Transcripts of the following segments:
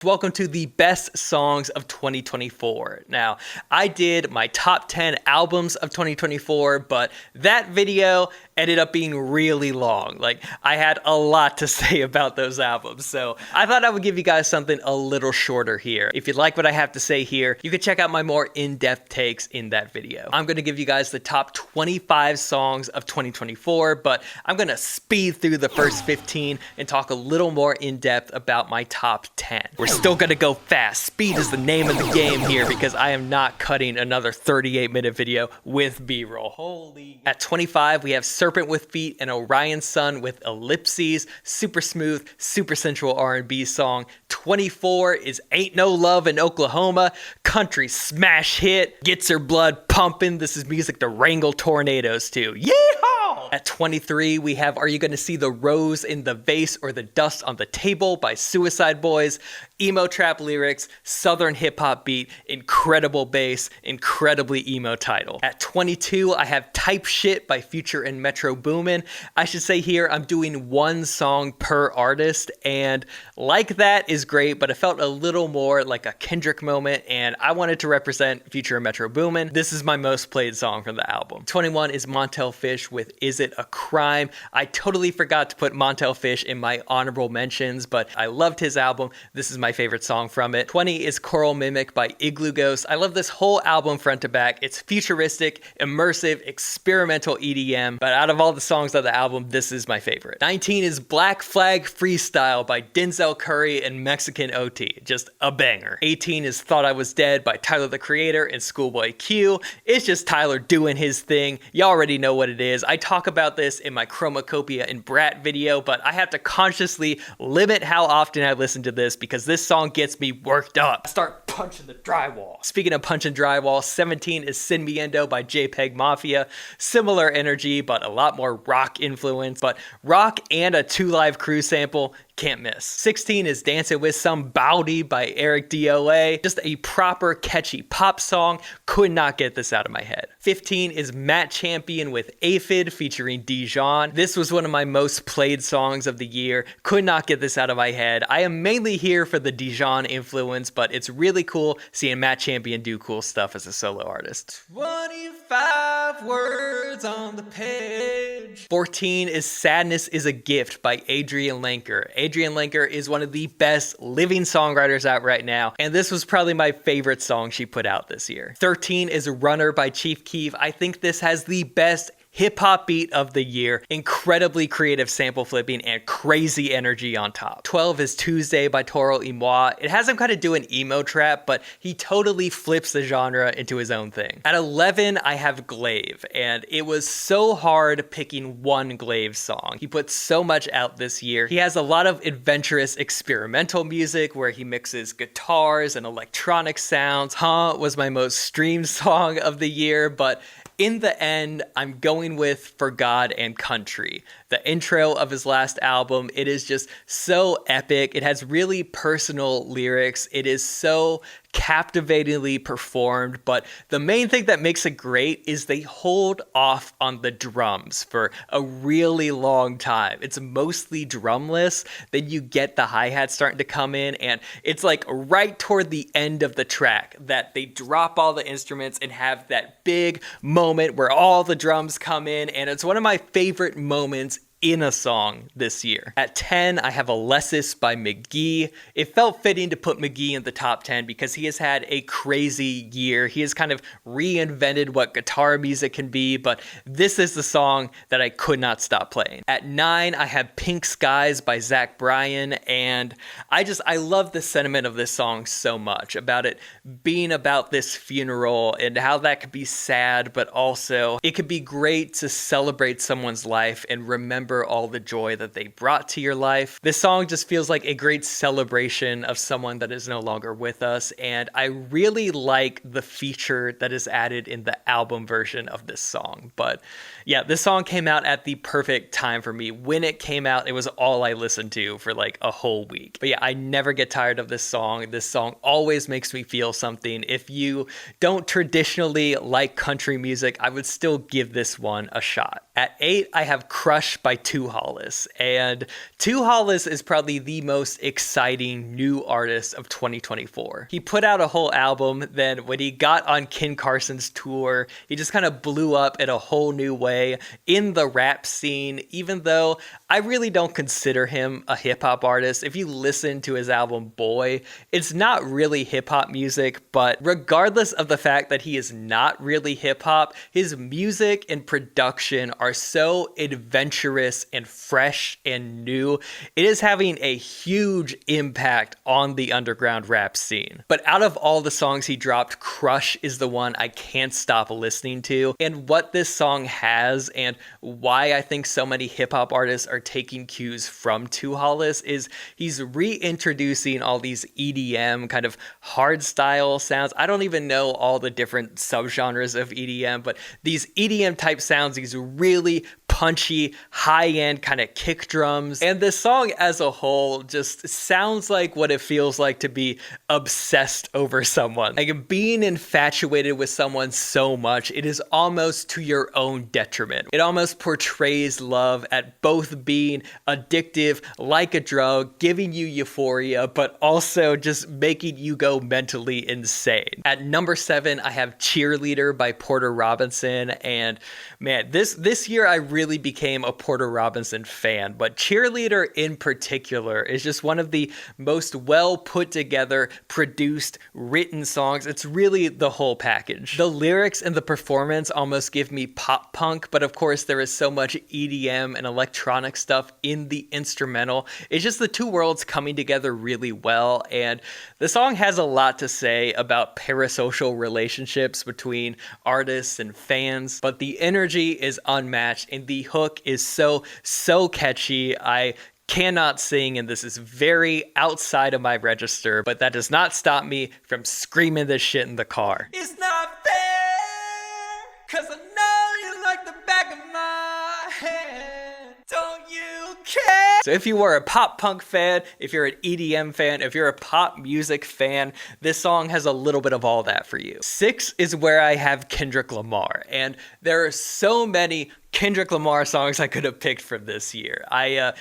Welcome to the best songs of 2024. Now, I did my top 10 albums of 2024, but that video ended up being really long. Like, I had a lot to say about those albums, so I thought I would give you guys something a little shorter here. If you like what I have to say here, you can check out my more in-depth takes in that video. I'm gonna give you guys the top 25 songs of 2024, but I'm gonna speed through the first 15 and talk a little more in-depth about my top 10. We're still gonna go fast. Speed is the name of the game here because I am not cutting another 38-minute video with B-roll. Holy. At 25, we have Serpent with Feet and Orion Sun with Ellipses. Super smooth, super sensual R&B song. 24 is Ain't No Love in Oklahoma. Country smash hit. Gets her blood pumping. This is music to wrangle tornadoes to. Yeehaw! At 23, we have Are You Gonna See the Rose in the Vase or the Dust on the Table by Suicide Boys. Emo trap lyrics, southern hip hop beat, incredible bass, incredibly emo title. At 22, I have Type Shit by Future and Metro Boomin. I should say here, I'm doing one song per artist, and Like That is great, but it felt a little more like a Kendrick moment, and I wanted to represent Future and Metro Boomin. This is my most played song from the album. 21 is Montel Fish with Is It a Crime? I totally forgot to put Montel Fish in my honorable mentions, but I loved his album. This is my favorite song from it. 20 is Coral Mimic by Igloo Ghost. I love this whole album front to back. It's futuristic, immersive, experimental EDM, but out of all the songs on the album, this is my favorite. 19 is Black Flag Freestyle by Denzel Curry and Mexican OT. Just a banger. 18 is Thought I Was Dead by Tyler the Creator and Schoolboy Q. It's just Tyler doing his thing. You already know what it is. I talk about this in my Chromacopia and Brat video, but I have to consciously limit how often I listen to this because this song gets me worked up. I start punching the drywall. Speaking of punching drywall, 17 is Sin Miendo by Jpegmafia. Similar energy, but a lot more rock influence. But rock and a 2 Live Crew sample, can't miss. 16 is Dancing with Somebody by Eric DOA. Just a proper catchy pop song. Could not get this out of my head. 15 is Matt Champion with Aphid featuring Dijon. This was one of my most played songs of the year. Could not get this out of my head. I am mainly here for the Dijon influence, but it's really cool seeing Matt Champion do cool stuff as a solo artist. 25 words on the page. 14 is Sadness is a Gift by Adrian Lenker. Adrian Lenker is one of the best living songwriters out right now, and this was probably my favorite song she put out this year. 13 is Runner by Chief Keef. I think this has the best hip-hop beat of the year, incredibly creative sample flipping, and crazy energy on top. 12 is Tuesday by Toro y Moi. It has him kind of doing emo trap, but he totally flips the genre into his own thing. At 11, I have Glaive, and it was so hard picking one Glaive song. He put so much out this year. He has a lot of adventurous experimental music where he mixes guitars and electronic sounds. Huh was my most streamed song of the year, but in the end, I'm going with For God and Country. The intro of his last album, it is just so epic. It has really personal lyrics. It is so captivatingly performed, but the main thing that makes it great is they hold off on the drums for a really long time. It's mostly drumless, then you get the hi-hat starting to come in, and it's like right toward the end of the track that they drop all the instruments and have that big moment where all the drums come in, and it's one of my favorite moments in a song this year. At 10, I have Alessis by mk.gee. It felt fitting to put mk.gee in the top 10 because he has had a crazy year. He has kind of reinvented what guitar music can be, but this is the song that I could not stop playing. At 9, I have Pink Skies by Zach Bryan, and I love the sentiment of this song so much, about it being about this funeral and how that could be sad, but also it could be great to celebrate someone's life and remember all the joy that they brought to your life. This song just feels like a great celebration of someone that is no longer with us, and I really like the feature that is added in the album version of this song. But yeah, this song came out at the perfect time for me. When it came out, it was all I listened to for like a whole week. But yeah, I never get tired of this song. This song always makes me feel something. If you don't traditionally like country music, I would still give this one a shot. At 8, I have Crush by Two Hollis. And Two Hollis is probably the most exciting new artist of 2024. He put out a whole album, then when he got on Ken Carson's tour, he just kind of blew up in a whole new way in the rap scene, even though I really don't consider him a hip-hop artist. If you listen to his album Boy, it's not really hip-hop music, but regardless of the fact that he is not really hip-hop, his music and production are so adventurous and fresh and new. It is having a huge impact on the underground rap scene. But out of all the songs he dropped, Crush is the one I can't stop listening to. And what this song has and why I think so many hip-hop artists are taking cues from Two Hollis is he's reintroducing all these EDM kind of hard style sounds. I don't even know all the different subgenres of EDM, but these EDM type sounds, these really punchy, high-end kind of kick drums. And this song as a whole just sounds like what it feels like to be obsessed over someone. Like being infatuated with someone so much, it is almost to your own detriment. It almost portrays love at both being addictive like a drug, giving you euphoria, but also just making you go mentally insane. At number 7, I have Cheerleader by Porter Robinson. And man, this year I really became a Porter Robinson fan, but Cheerleader in particular is just one of the most well put together, produced, written songs. It's really the whole package. The lyrics and the performance almost give me pop punk, but of course there is so much EDM and electronic stuff in the instrumental. It's just the two worlds coming together really well, and the song has a lot to say about parasocial relationships between artists and fans, but the energy is unmatched and the hook is so catchy. I cannot sing, and this is very outside of my register, but that does not stop me from screaming this shit in the car. It's not fair, 'cause I know you like the back of my hand. Don't you care? So if you are a pop punk fan, if you're an EDM fan, if you're a pop music fan, this song has a little bit of all that for you. 6 is where I have Kendrick Lamar, and there are so many Kendrick Lamar songs I could have picked from this year. I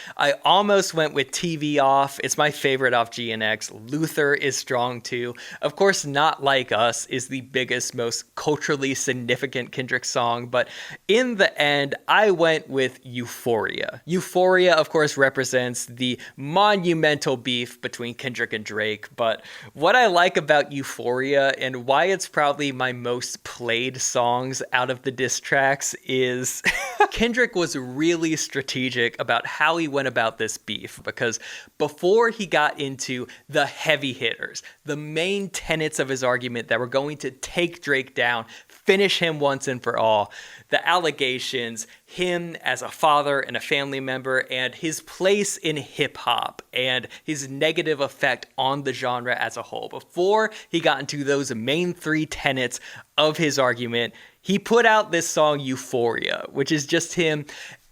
almost went with TV Off. It's my favorite off GNX. Luther is strong too. Of course, Not Like Us is the biggest, most culturally significant Kendrick song, but in the end, I went with Euphoria. Euphoria, of course, represents the monumental beef between Kendrick and Drake, but what I like about Euphoria and why it's probably my most played songs out of the diss tracks is Kendrick was really strategic about how he went about this beef, because before he got into the heavy hitters, the main tenets of his argument that were going to take Drake down, finish him once and for all, the allegations, him as a father and a family member, and his place in hip hop and his negative effect on the genre as a whole. Before he got into those main 3 tenets of his argument, he put out this song Euphoria, which is just him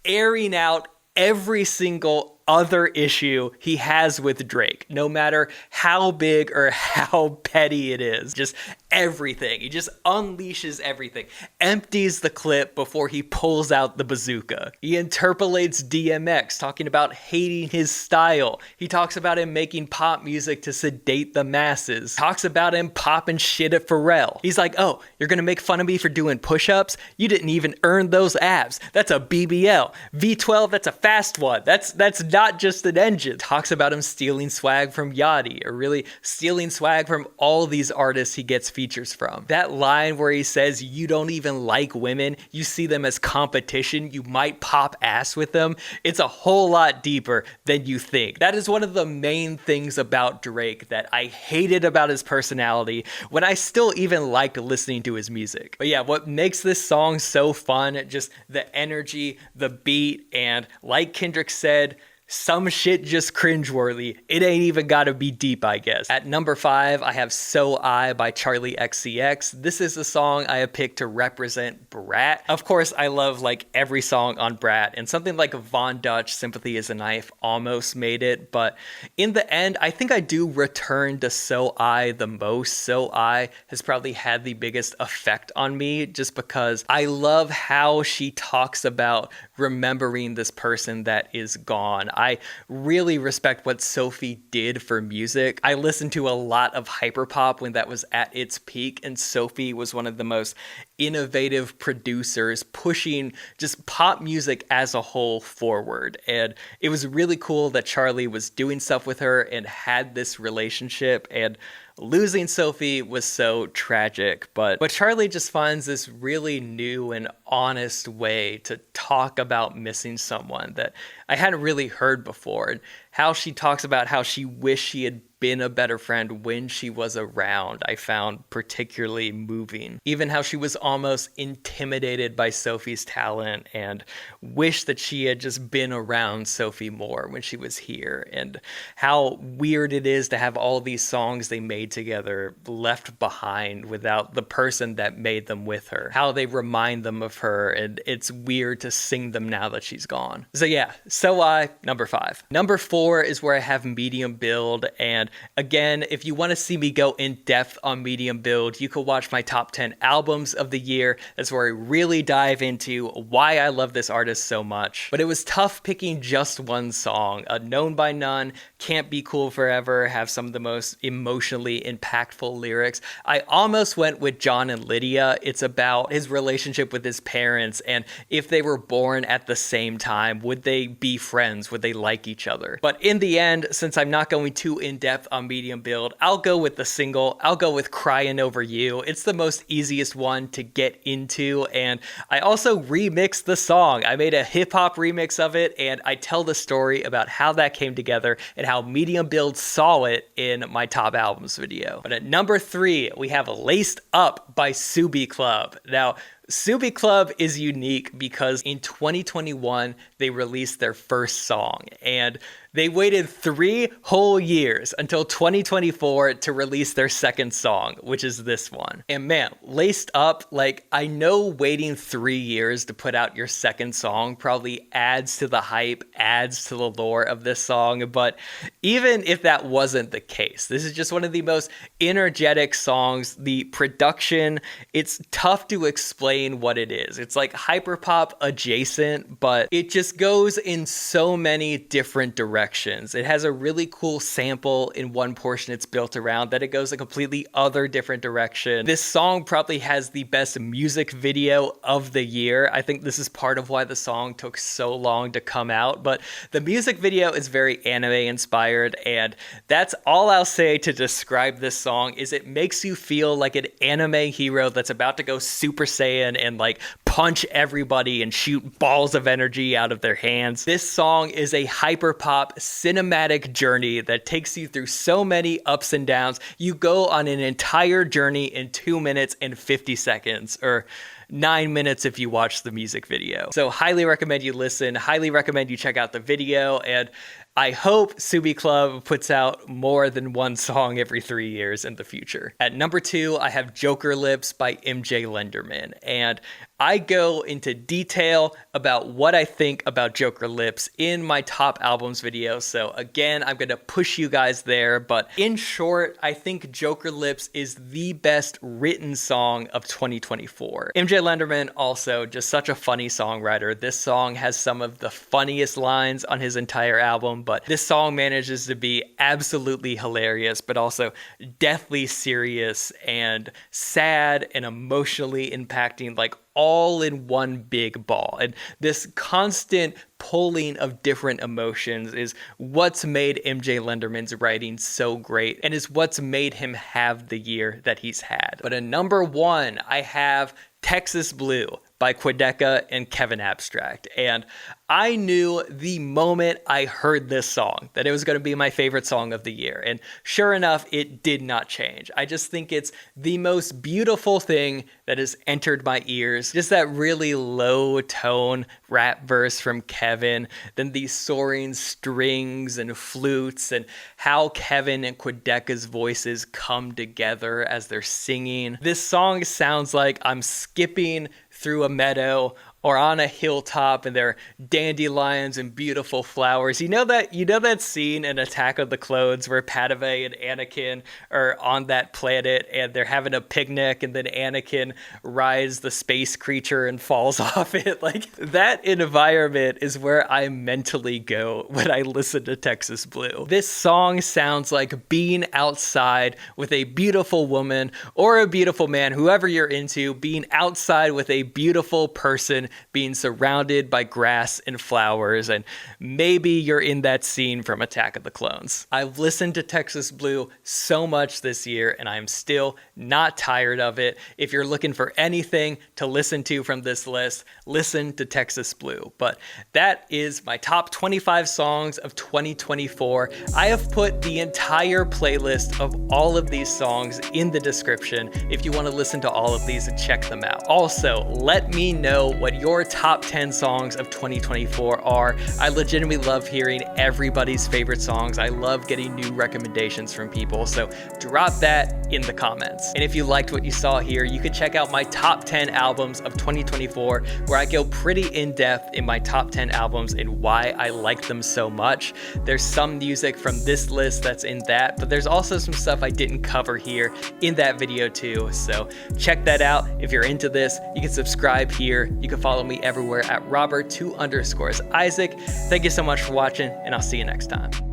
airing out every single other issue he has with Drake, no matter how big or how petty it is. Just everything. He just unleashes everything. Empties the clip before he pulls out the bazooka. He interpolates DMX, talking about hating his style. He talks about him making pop music to sedate the masses. Talks about him popping shit at Pharrell. He's like, oh, you're gonna make fun of me for doing push-ups? You didn't even earn those abs. That's a BBL. V12, that's a fast one. That's not just an engine. Talks about him stealing swag from Yachty, or really stealing swag from all these artists he gets features from. That line where he says, you don't even like women, you see them as competition, you might pop ass with them. It's a whole lot deeper than you think. That is one of the main things about Drake that I hated about his personality when I still even liked listening to his music. But yeah, what makes this song so fun, just the energy, the beat, and like Kendrick said, some shit just cringeworthy. It ain't even gotta be deep, I guess. At number 5, I have So I by Charli XCX. This is the song I have picked to represent Brat. Of course, I love like every song on Brat, and something like Von Dutch, Sympathy is a Knife almost made it, but in the end, I think I do return to So I the most. So I has probably had the biggest effect on me just because I love how she talks about remembering this person that is gone. I really respect what Sophie did for music. I listened to a lot of hyperpop when that was at its peak, and Sophie was one of the most innovative producers pushing just pop music as a whole forward. And it was really cool that Charli was doing stuff with her and had this relationship, and losing Sophie was so tragic, but Charli just finds this really new and honest way to talk about missing someone that I hadn't really heard before, and how she talks about how she wished she had been a better friend when she was around, I found particularly moving. Even how she was almost intimidated by Sophie's talent and wished that she had just been around Sophie more when she was here, and how weird it is to have all these songs they made together left behind without the person that made them with her, how they remind them of her, and it's weird to sing them now that she's gone. So yeah, So I, number 5. Number 4 is where I have Medium Build, and again, if you want to see me go in depth on Medium Build, you can watch my top 10 albums of the year. That's where I really dive into why I love this artist so much. But it was tough picking just one song. Known by None, Can't Be Cool Forever have some of the most emotionally impactful lyrics. I almost went with John and Lydia. It's about his relationship with his parents, and if they were born at the same time, would they be friends? Would they like each other? But in the end, since I'm not going too in-depth on Medium Build, I'll go with the single. I'll go with Crying Over You. It's the most easiest one to get into, and I also remixed the song. I made a hip-hop remix of it, and I tell the story about how that came together and how Medium Build saw it in my top albums video. But at number 3, we have Laced Up by Subi Club. Now, Subi Club is unique because in 2021, they released their first song, and they waited 3 whole years until 2024 to release their second song, which is this one. And man, Laced Up, like, I know waiting 3 years to put out your second song probably adds to the hype, adds to the lore of this song, but even if that wasn't the case, this is just one of the most energetic songs. The production, it's tough to explain what it is. It's like hyperpop adjacent, but it just goes in so many different directions. It has a really cool sample in one portion it's built around that it goes a completely other different direction. This song probably has the best music video of the year. I think this is part of why the song took so long to come out, but the music video is very anime inspired, and that's all I'll say to describe this song. Is it makes you feel like an anime hero that's about to go Super Saiyan and like punch everybody and shoot balls of energy out of their hands. This song is a hyperpop cinematic journey that takes you through so many ups and downs. You go on an entire journey in 2 minutes and 50 seconds, or 9 minutes if you watch the music video. So highly recommend you listen, highly recommend you check out the video, and I hope Subi Club puts out more than one song every 3 years in the future. At number 2, I have Joker Lips by MJ Lenderman, and I go into detail about what I think about Joker Lips in my top albums video, so again, I'm going to push you guys there, but in short, I think Joker Lips is the best written song of 2024. MJ Lenderman, also just such a funny songwriter. This song has some of the funniest lines on his entire album, but this song manages to be absolutely hilarious, but also deathly serious and sad and emotionally impacting, like all in one big ball. And this constant pulling of different emotions is what's made MJ Lenderman's writing so great, and is what's made him have the year that he's had. But at number 1, I have Texas Blue by Quadeca and Kevin Abstract. And I knew the moment I heard this song that it was going to be my favorite song of the year. And sure enough, it did not change. I just think it's the most beautiful thing that has entered my ears. Just that really low tone rap verse from Kevin, then these soaring strings and flutes, and how Kevin and Quadeca's voices come together as they're singing. This song sounds like I'm skipping through a meadow or on a hilltop and there are dandelions and beautiful flowers. You know that scene in Attack of the Clones where Padme and Anakin are on that planet and they're having a picnic and then Anakin rides the space creature and falls off it? Like, that environment is where I mentally go when I listen to Texas Blue. This song sounds like being outside with a beautiful woman or a beautiful man, whoever you're into, being outside with a beautiful person, being surrounded by grass and flowers, and maybe you're in that scene from Attack of the Clones. I've listened to Texas Blue so much this year, and I'm still not tired of it. If you're looking for anything to listen to from this list, listen to Texas Blue. But that is my top 25 songs of 2024. I have put the entire playlist of all of these songs in the description if you want to listen to all of these and check them out. Also, let me know what your top 10 songs of 2024 are. I legitimately love hearing everybody's favorite songs. I love getting new recommendations from people, so drop that in the comments. And if you liked what you saw here, you can check out my top 10 albums of 2024, where I go pretty in-depth in my top 10 albums and why I like them so much. There's some music from this list that's in that, but there's also some stuff I didn't cover here in that video too, so check that out. If you're into this, you can subscribe here. You can follow me everywhere at Robert2_Isaac. Thank you so much for watching, and I'll see you next time.